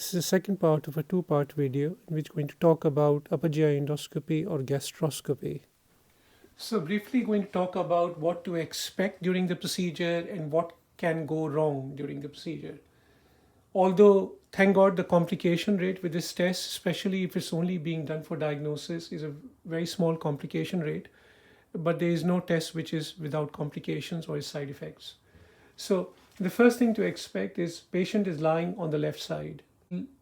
This is the second part of a two-part video in which we're going to talk about upper GI endoscopy or gastroscopy. So briefly going to talk about what to expect during the procedure and what can go wrong during the procedure. Although, thank God, the complication rate with this test, especially if it's only being done for diagnosis, is a very small complication rate, but there is no test which is without complications or side effects. So the first thing to expect is patient is lying on the left side.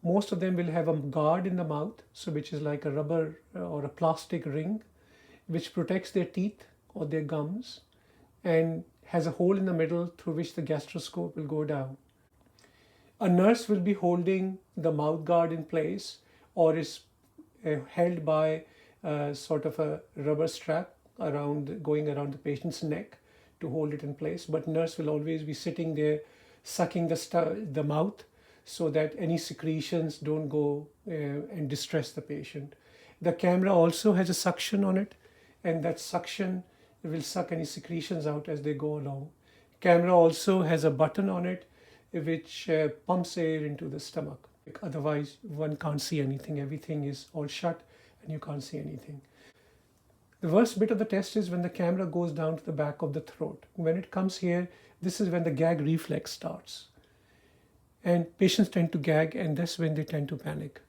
Most of them will have a guard in the mouth, so which is like a rubber or a plastic ring, which protects their teeth or their gums and has a hole in the middle through which the gastroscope will go down. A nurse will be holding the mouth guard in place or is held by sort of a rubber strap going around the patient's neck to hold it in place. But nurse will always be sitting there sucking the mouth so that any secretions don't go and distress the patient. The camera also has a suction on it, and that suction will suck any secretions out as they go along. Camera also has a button on it which pumps air into the stomach. Otherwise, one can't see anything. Everything is all shut and you can't see anything. The worst bit of the test is when the camera goes down to the back of the throat. When it comes here, this is when the gag reflex starts. And patients tend to gag, and that's when they tend to panic.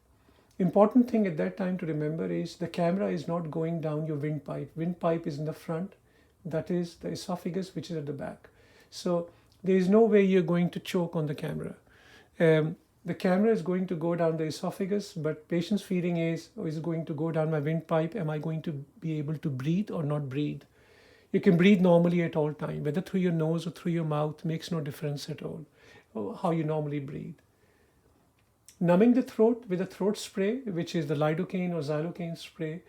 Important thing at that time to remember is the camera is not going down your windpipe. Windpipe is in the front, that is the esophagus, which is at the back. So there is no way you're going to choke on the camera. The camera is going to go down the esophagus, but patient's feeling is it going to go down my windpipe? Am I going to be able to breathe or not breathe? You can breathe normally at all time, whether through your nose or through your mouth makes no difference at all, how you normally breathe. Numbing the throat with a throat spray, which is the lidocaine or xylocaine spray,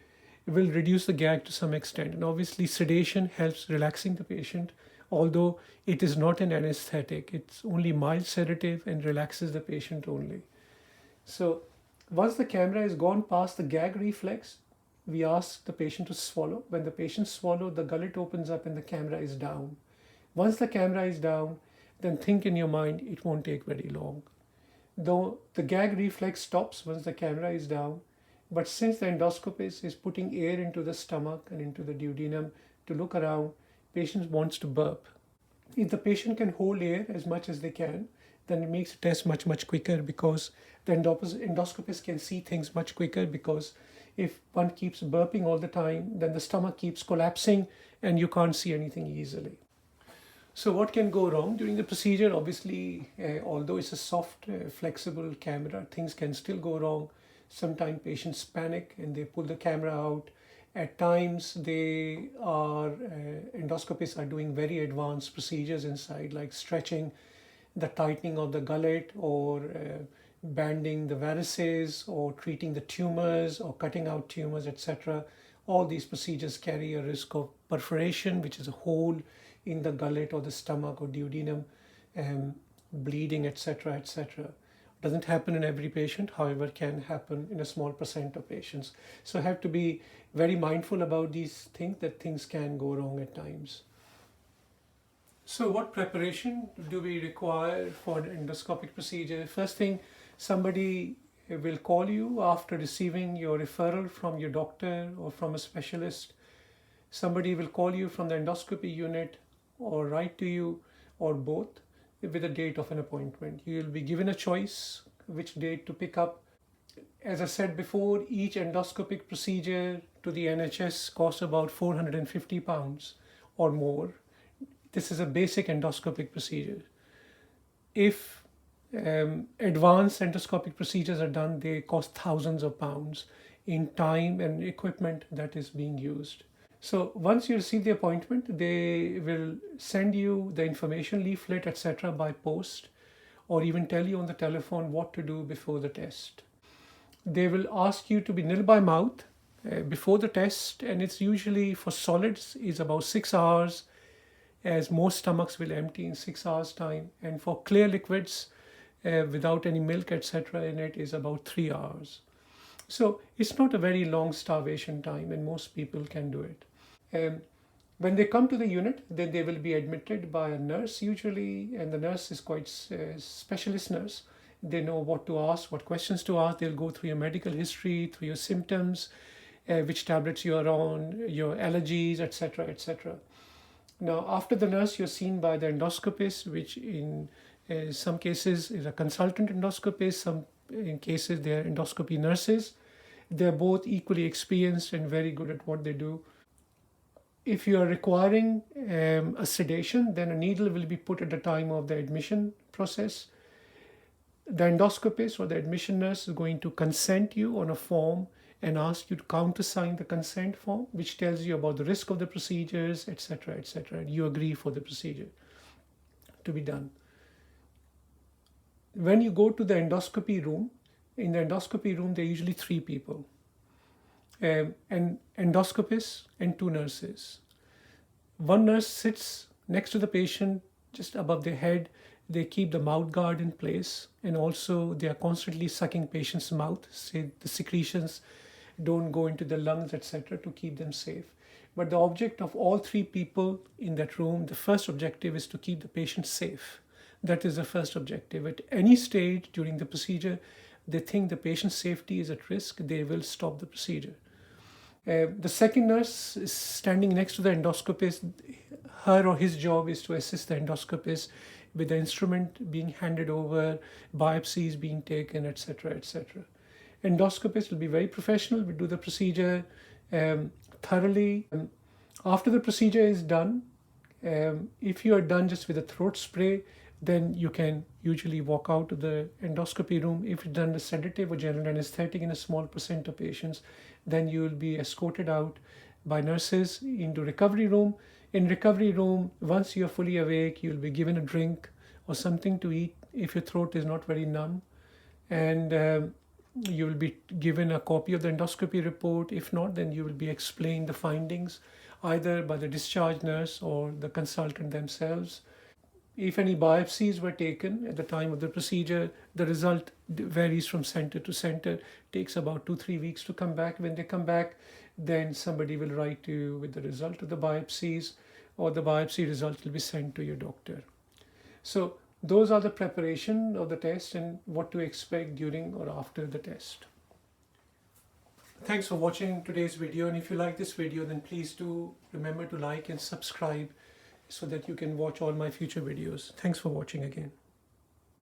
will reduce the gag to some extent. And obviously sedation helps relaxing the patient, although it is not an anesthetic. It's only mild sedative and relaxes the patient only. So once the camera is gone past the gag reflex, we ask the patient to swallow. When the patient swallows, the gullet opens up and the camera is down. Once the camera is down, then think in your mind, it won't take very long. Though the gag reflex stops once the camera is down, but since the endoscopist is putting air into the stomach and into the duodenum to look around, patient wants to burp. If the patient can hold air as much as they can, then it makes the test much quicker, because the endoscopist can see things much quicker, because if one keeps burping all the time, then the stomach keeps collapsing and you can't see anything easily. So what can go wrong during the procedure? Obviously, although it's a soft, flexible camera, things can still go wrong. Sometimes patients panic and they pull the camera out. At times, endoscopists are doing very advanced procedures inside, like stretching, the tightening of the gullet, or banding the varices, or treating the tumors, or cutting out tumors, etc. All these procedures carry a risk of perforation, which is a hole in the gullet or the stomach or duodenum, bleeding, etc., etc. Doesn't happen in every patient, however, can happen in a small percent of patients. So have to be very mindful about these things, that things can go wrong at times. So what preparation do we require for an endoscopic procedure? First thing, somebody will call you after receiving your referral from your doctor or from a specialist. Somebody will call you from the endoscopy unit or write to you, or both, with a date of an appointment. You will be given a choice which date to pick up. As I said before, each endoscopic procedure to the NHS costs about £450 or more. This is a basic endoscopic procedure. If advanced endoscopic procedures are done, they cost thousands of pounds in time and equipment that is being used. So once you receive the appointment, they will send you the information leaflet, etc. by post, or even tell you on the telephone what to do before the test. They will ask you to be nil by mouth before the test, and it's usually for solids is about 6 hours, as most stomachs will empty in 6 hours time, and for clear liquids without any milk, etc. in it is about 3 hours. So it's not a very long starvation time, and most people can do it. When they come to the unit, then they will be admitted by a nurse usually, and the nurse is quite a specialist nurse. They know what to ask, what questions to ask. They'll go through your medical history, through your symptoms, which tablets you're on, your allergies, etc., etc. Now, after the nurse, you're seen by the endoscopist, which in some cases is a consultant endoscopist, some in cases they are endoscopy nurses. They're both equally experienced and very good at what they do. If you are requiring a sedation, then a needle will be put at the time of the admission process. The endoscopist or the admission nurse is going to consent you on a form and ask you to countersign the consent form, which tells you about the risk of the procedures, etc., etc. And you agree for the procedure to be done. When you go to the endoscopy room, in the endoscopy room, there are usually 3 people, an endoscopist and 2 nurses. One nurse sits next to the patient, just above their head. They keep the mouth guard in place, and also they are constantly sucking patient's mouth, so the secretions don't go into the lungs, etc., to keep them safe. But the object of all 3 people in that room, the first objective is to keep the patient safe. That is the first objective. At any stage during the procedure, they think the patient's safety is at risk, they will stop the procedure. The second nurse is standing next to the endoscopist. Her or his job is to assist the endoscopist with the instrument being handed over, biopsies being taken, etc., etc. Endoscopist will be very professional, will do the procedure thoroughly. After the procedure is done, if you are done just with a throat spray, then you can usually walk out of the endoscopy room. If you've done a sedative or general anesthetic in a small percent of patients, then you will be escorted out by nurses into recovery room. In recovery room, once you're fully awake, you'll be given a drink or something to eat if your throat is not very numb. And you will be given a copy of the endoscopy report. If not, then you will be explained the findings either by the discharge nurse or the consultant themselves. If any biopsies were taken at the time of the procedure, the result varies from center to center. It takes about 2-3 weeks to come back. When they come back, then somebody will write you with the result of the biopsies, or the biopsy result will be sent to your doctor. So those are the preparation of the test and what to expect during or after the test. Thanks for watching today's video, and if you like this video, then please do remember to like and subscribe so that you can watch all my future videos. Thanks for watching again.